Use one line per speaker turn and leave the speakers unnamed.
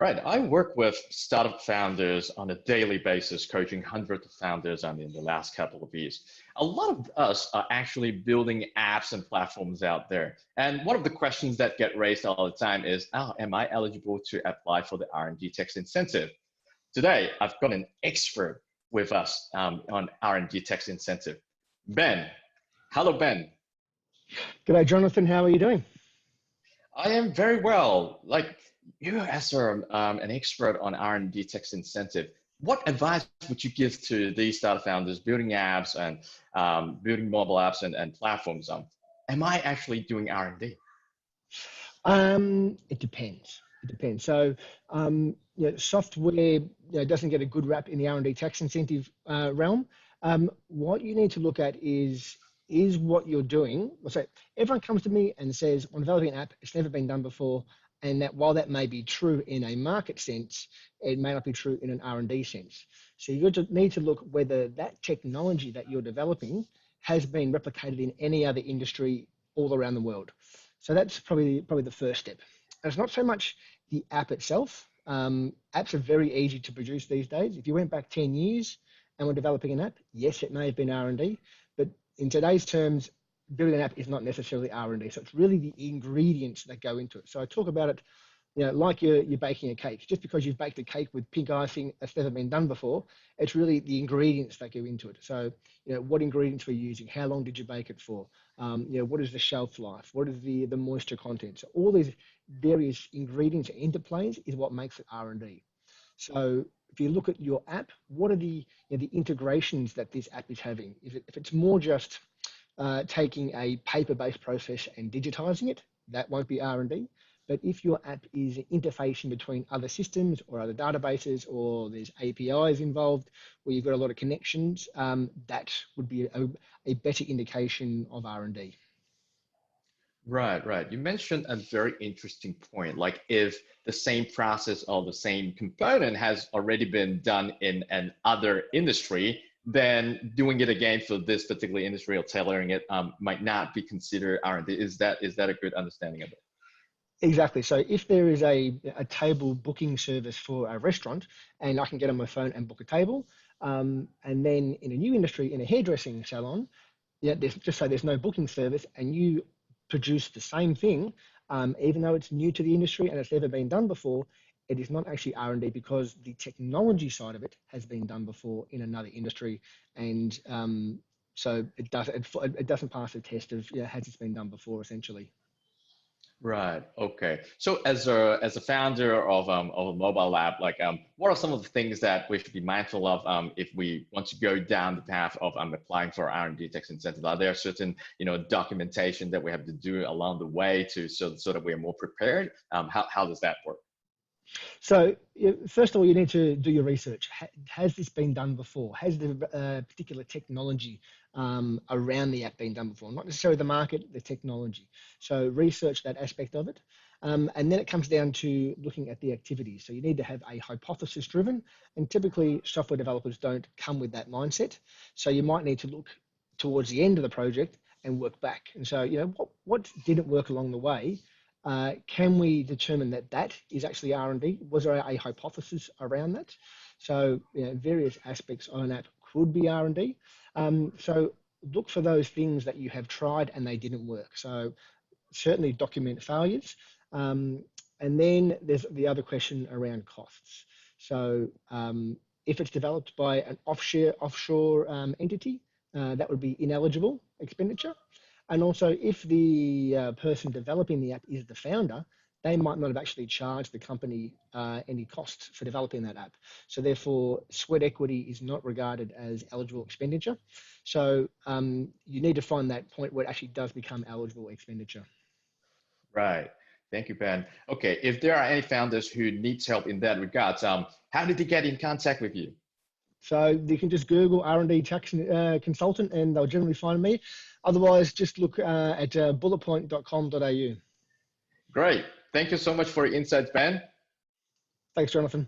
Right. I work with startup founders on a daily basis, coaching hundreds of founders in the last couple of years. A lot of us are actually building apps and platforms out there. And one of the questions that get raised all the time is, oh, am I eligible to apply for the R&D Tax Incentive? Today, I've got an expert with us on R&D Tax Incentive. Ben. Hello, Ben.
G'day, Jonathan. How are you doing?
I am very well. Like you, as an expert on R&D tax incentive, what advice would you give to these startup founders building apps and building mobile apps and platforms? Am I actually doing R&D?
It depends. It depends. So, software doesn't get a good rap in the R&D tax incentive realm. What you need to look at is what you're doing. So everyone comes to me and says, I'm developing an app, it's never been done before, and that while that may be true in a market sense, it may not be true in an R&D sense. So you need to look whether that technology that you're developing has been replicated in any other industry all around the world. So that's probably the first step. And it's not so much the app itself. Apps are very easy to produce these days. If you went back 10 years and were developing an app, yes, it may have been R&D, but in today's terms, building an app is not necessarily R&D. So it's really the ingredients that go into it. So I talk about it, like you're baking a cake. Just because you've baked a cake with pink icing that's never been done before, it's really the ingredients that go into it. So, what ingredients we're using, how long did you bake it for? What is the shelf life? What is the moisture content? So all these various ingredients and interplays is what makes it R&D. So if you look at your app, what are the integrations that this app is having? If it's more just taking a paper-based process and digitizing it, that won't be R&D. But if your app is interfacing between other systems or other databases, or there's APIs involved where you've got a lot of connections, that would be a better indication of R&D.
Right. You mentioned a very interesting point. Like if the same process or the same component has already been done in an other industry, then doing it again for this particular industry or tailoring it might not be considered R&D. Is that a good understanding of it?
Exactly. So if there is a table booking service for a restaurant, and I can get on my phone and book a table, and then in a new industry, in a hairdressing salon, there's no booking service, and you produce the same thing, even though it's new to the industry and it's never been done before, it is not actually R&D because the technology side of it has been done before in another industry, and so it doesn't pass the test of has it been done before, essentially.
Right. Okay. So as a founder of a mobile app, what are some of the things that we should be mindful of if we want to go down the path of applying for R&D tax incentive? Are there certain documentation that we have to do along the way so that we are more prepared? How does that work?
So first of all, you need to do your research. Has this been done before? Has the particular technology around the app been done before? Not necessarily the market, the technology. So research that aspect of it. And then it comes down to looking at the activities. So you need to have a hypothesis driven, and typically software developers don't come with that mindset. So you might need to look towards the end of the project and work back. And so, what didn't work along the way? Can we determine that is actually R&D? Was there a hypothesis around that? So various aspects of an app could be R&D. So look for those things that you have tried and they didn't work. So certainly document failures. And then there's the other question around costs. So if it's developed by an offshore entity, that would be ineligible expenditure. And also, if the person developing the app is the founder, they might not have actually charged the company any costs for developing that app. So therefore, sweat equity is not regarded as eligible expenditure. So you need to find that point where it actually does become eligible expenditure.
Right. Thank you, Ben. Okay, if there are any founders who need help in that regard, how did they get in contact with you?
So you can just Google R&D Tax Consultant and they'll generally find me. Otherwise, just look at bulletpoint.com.au.
Great. Thank you so much for your insights, Ben.
Thanks, Jonathan.